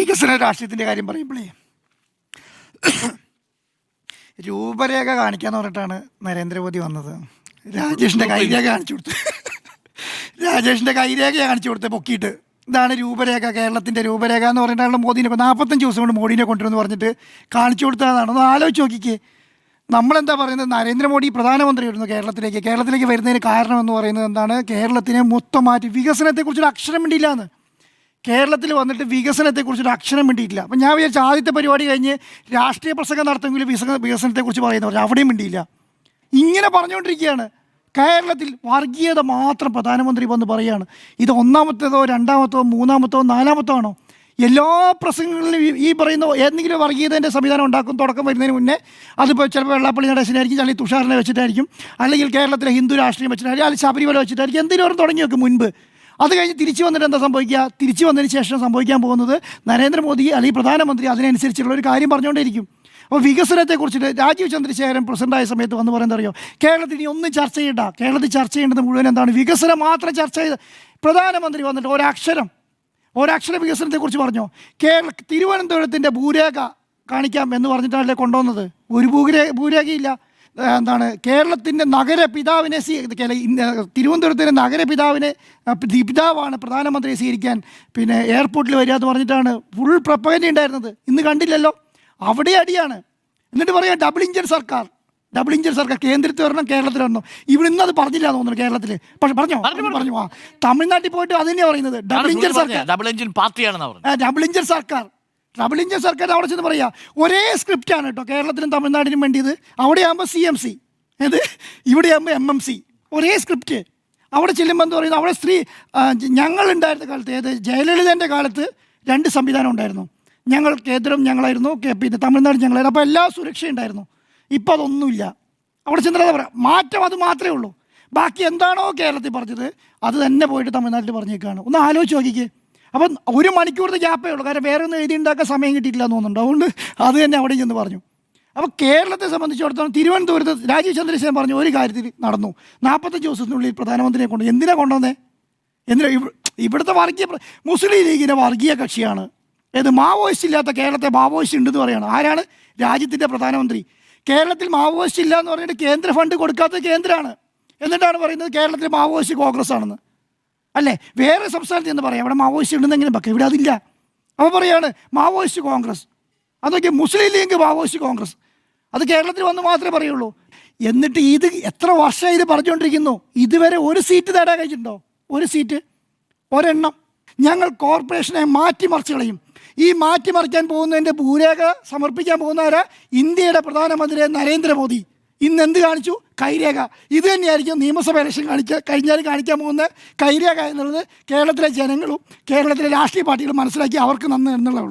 വികസന രാഷ്ട്രീയത്തിൻ്റെ കാര്യം പറയുമ്പോഴേ രൂപരേഖ കാണിക്കാന്ന് പറഞ്ഞിട്ടാണ് നരേന്ദ്രമോദി വന്നത്. രാജേഷിൻ്റെ കൈരേഖ കാണിച്ചു കൊടുത്ത് രാജേഷിൻ്റെ കൈരേഖ കാണിച്ചു കൊടുത്ത് പൊക്കിയിട്ട് ഇതാണ് രൂപരേഖ, കേരളത്തിൻ്റെ രൂപരേഖ എന്ന് പറഞ്ഞിട്ടാണ് മോദീനെ 45 ദിവസം കൊണ്ട് മോദീനെ കൊണ്ടുവരുമെന്ന് പറഞ്ഞിട്ട് കാണിച്ചു കൊടുത്തതാണ്. ഒന്ന് ആലോചിച്ച് നോക്കിക്കേ. നമ്മളെന്താ പറയുന്നത്, നരേന്ദ്രമോദി പ്രധാനമന്ത്രി വരുന്നു കേരളത്തിലേക്ക് വരുന്നതിന് കാരണമെന്ന് പറയുന്നത് എന്താണ്? കേരളത്തിനെ മൊത്തം മാറ്റി വികസനത്തെക്കുറിച്ചൊരു അക്ഷരം വേണ്ടിയില്ല എന്ന്. കേരളത്തിൽ വന്നിട്ട് വികസനത്തെക്കുറിച്ചൊരു അക്ഷരം വേണ്ടിയിട്ടില്ല. അപ്പം ഞാൻ വിചാരിച്ച ആദ്യത്തെ പരിപാടി കഴിഞ്ഞ് രാഷ്ട്രീയ പ്രസംഗം നടത്തുമെങ്കിലും വികസനത്തെക്കുറിച്ച് പറയുന്നവർ അവിടെയും വേണ്ടിയില്ല. ഇങ്ങനെ പറഞ്ഞുകൊണ്ടിരിക്കുകയാണ്. കേരളത്തിൽ വർഗീയത മാത്രം പ്രധാനമന്ത്രി വന്ന് പറയുകയാണ്. ഇത് ഒന്നാമത്തേതോ രണ്ടാമത്തോ മൂന്നാമത്തോ നാലാമത്തോ ആണോ? എല്ലാ പ്രസംഗങ്ങളിലും ഈ പറയുന്ന ഏതെങ്കിലും വർഗീയതേൻ്റെ സംവിധാനം ഉണ്ടാക്കും. തുടക്കം വരുന്നതിന് മുന്നേ അതിപ്പോൾ ചിലപ്പോൾ വെള്ളാപ്പള്ളി നടേശനായിരിക്കും, അല്ലെങ്കിൽ തുഷാറിനെ വെച്ചിട്ടായിരിക്കും, അല്ലെങ്കിൽ കേരളത്തിലെ ഹിന്ദു രാഷ്ട്രീയം വെച്ചിട്ടായിരിക്കും, അല്ലെങ്കിൽ ശബരിമല വെച്ചിട്ടായിരിക്കും, എന്തെങ്കിലും തുടങ്ങി വെക്കും മുൻപ്. അത് കഴിഞ്ഞ് തിരിച്ചു വന്നിട്ട് എന്താ സംഭവിക്കുക? തിരിച്ചു വന്നതിന് ശേഷം സംഭവിക്കാൻ പോകുന്നത് നരേന്ദ്രമോദി അല്ലെങ്കിൽ പ്രധാനമന്ത്രി അതിനനുസരിച്ചുള്ള ഒരു കാര്യം പറഞ്ഞുകൊണ്ടേയിരിക്കും. അപ്പോൾ വികസനത്തെക്കുറിച്ചിട്ട് രാജീവ് ചന്ദ്രശേഖരൻ പ്രസിഡൻ്റായ സമയത്ത് വന്ന് പറയുന്നത് അറിയോ? കേരളത്തിൽ ഇനി ഒന്നും ചർച്ച ചെയ്യണ്ട, കേരളത്തിൽ ചർച്ച ചെയ്യേണ്ടത് മുഴുവൻ എന്താണ്? വികസനം മാത്രം ചർച്ച ചെയ്ത് പ്രധാനമന്ത്രി വന്നിട്ട് ഒരക്ഷരം വികസനത്തെക്കുറിച്ച് പറഞ്ഞോ? തിരുവനന്തപുരത്തിൻ്റെ ഭൂരേഖ കാണിക്കാം എന്ന് പറഞ്ഞിട്ടാണല്ലേ കൊണ്ടുവന്നത്. ഒരു ഭൂരേഖയില്ല. എന്താണ് കേരളത്തിൻ്റെ നഗരപിതാവിനെ തിരുവനന്തപുരത്തിൻ്റെ നഗരപിതാവിനെ പിതാവാണ് പ്രധാനമന്ത്രിയെ സ്വീകരിക്കാൻ പിന്നെ എയർപോർട്ടിൽ വരിക എന്ന് പറഞ്ഞിട്ടാണ് ഫുൾ പ്രൊപ്പഗൻഡ ഉണ്ടായിരുന്നത്. ഇന്ന് കണ്ടില്ലല്ലോ. അവിടെ അടിയാണ്. എന്നിട്ട് പറയാം ഡബിൾ ഇഞ്ചൻ സർക്കാർ കേന്ദ്രത്തിൽ വരണം, കേരളത്തിൽ വരണം. ഇവിടെ ഇന്നത് പറഞ്ഞില്ല എന്ന് തോന്നുന്നു കേരളത്തിൽ. പക്ഷെ പറഞ്ഞു ആ തമിഴ്നാട്ടിൽ പോയിട്ട് അത് തന്നെയാണ് പറയുന്നത്. ഡബിൾ ഇഞ്ചൻ സർക്കാർ, ഡബിൾ ഇഞ്ചൻ സർക്കാർ അവിടെ ചെന്ന് പറയുക ഒരേ സ്ക്രിപ്റ്റാണ് കേട്ടോ കേരളത്തിലും തമിഴ്നാടിനും വേണ്ടിയത്. അവിടെ ആകുമ്പോൾ CMC, ഇവിടെ ആകുമ്പോൾ MMC, ഒരേ സ്ക്രിപ്റ്റ്. അവിടെ ചെല്ലുമ്പോൾ എന്ന് പറയുന്നത് അവിടെ ഞങ്ങളുണ്ടായിരുന്ന കാലത്ത് ജയലളിതൻ്റെ കാലത്ത് 2 സംവിധാനം ഉണ്ടായിരുന്നു. കേന്ദ്രം ഞങ്ങളായിരുന്നു, പിന്നെ തമിഴ്നാട് ഞങ്ങളായിരുന്നു. അപ്പോൾ എല്ലാ സുരക്ഷയുണ്ടായിരുന്നു. ഇപ്പോൾ അതൊന്നുമില്ല. അവിടെ ചെന്നിട്ട് പറയാം മാറ്റം അത് മാത്രമേ ഉള്ളൂ. ബാക്കി എന്താണോ കേരളത്തിൽ പറഞ്ഞത് അത് തന്നെ പോയിട്ട് തമിഴ്നാട്ടിൽ പറഞ്ഞേക്കാണ്. ഒന്ന് ആലോചിച്ച് നോക്കിക്കേ. അപ്പം 1 മണിക്കൂറിൻ്റെ ഗ്യാപ്പേ ഉള്ളൂ. കാരണം വേറെ ഒന്നും എഴുതിയുണ്ടാക്കാൻ സമയം കിട്ടിയിട്ടില്ല എന്ന് തോന്നുന്നുണ്ട്. അതുകൊണ്ട് അത് തന്നെ അവിടെ ചെന്ന് പറഞ്ഞു. അപ്പോൾ കേരളത്തെ സംബന്ധിച്ചിടത്തോളം തിരുവനന്തപുരത്ത് രാജീവ് ചന്ദ്രശേഖരൻ പറഞ്ഞു ഒരു കാര്യത്തിൽ നടന്നു. 45 ദിവസത്തിനുള്ളിൽ പ്രധാനമന്ത്രിയെ എന്തിനാണ് കൊണ്ടുവന്നേ? ഇവിടുത്തെ മുസ്ലിം ലീഗിൻ്റെ വർഗീയ കക്ഷിയാണ്. മാവോയിസ്റ്റ് ഇല്ലാത്ത കേരളത്തെ മാവോയിസ്റ്റ് ഉണ്ടെന്ന് പറയുകയാണ്. ആരാണ്? രാജ്യത്തിൻ്റെ പ്രധാനമന്ത്രി. കേരളത്തിൽ മാവോയിസ്റ്റ് ഇല്ല എന്ന് പറഞ്ഞിട്ട് കേന്ദ്ര ഫണ്ട് കൊടുക്കാത്ത കേന്ദ്രമാണ്. എന്നിട്ടാണ് പറയുന്നത് കേരളത്തിൽ മാവോയിസ്റ്റ് കോൺഗ്രസ് ആണെന്ന്. അല്ലേ? വേറെ സംസ്ഥാനത്ത് എന്ന് പറയാം അവിടെ മാവോയിസ്റ്റ് ഉണ്ടെന്നെങ്കിലും വെക്കാം, ഇവിടെ അതില്ല. അപ്പോൾ പറയാണ് മാവോയിസ്റ്റ് കോൺഗ്രസ്. അതൊക്കെ മുസ്ലിം ലീഗ് മാവോയിസ്റ്റ് കോൺഗ്രസ്. അത് കേരളത്തിൽ വന്ന് മാത്രമേ പറയുള്ളൂ. എന്നിട്ട് ഇത് എത്ര വർഷമായി ഇത് പറഞ്ഞുകൊണ്ടിരിക്കുന്നു. ഇതുവരെ ഒരു സീറ്റ് നേടാൻ കഴിച്ചിട്ടുണ്ടോ? ഒരു സീറ്റ്, ഒരെണ്ണം. ഞങ്ങൾ കോർപ്പറേഷനെ മാറ്റിമറിച്ച് കളയും. ഈ മാറ്റിമറിക്കാൻ പോകുന്നതിൻ്റെ ഭൂരേഖ സമർപ്പിക്കാൻ പോകുന്നവരാ ഇന്ത്യയുടെ പ്രധാനമന്ത്രി നരേന്ദ്രമോദി. ഇന്ന് എന്ത് കാണിച്ചു? കൈരേഖ. ഇത് തന്നെയായിരിക്കും നിയമസഭ ഇലക്ഷൻ കഴിഞ്ഞാൽ കാണിക്കാൻ പോകുന്ന കൈരേഖ എന്നുള്ളത് കേരളത്തിലെ ജനങ്ങളും കേരളത്തിലെ രാഷ്ട്രീയ പാർട്ടികളും മനസ്സിലാക്കി അവർക്ക് നന്ന് എന്നുള്ളൂ.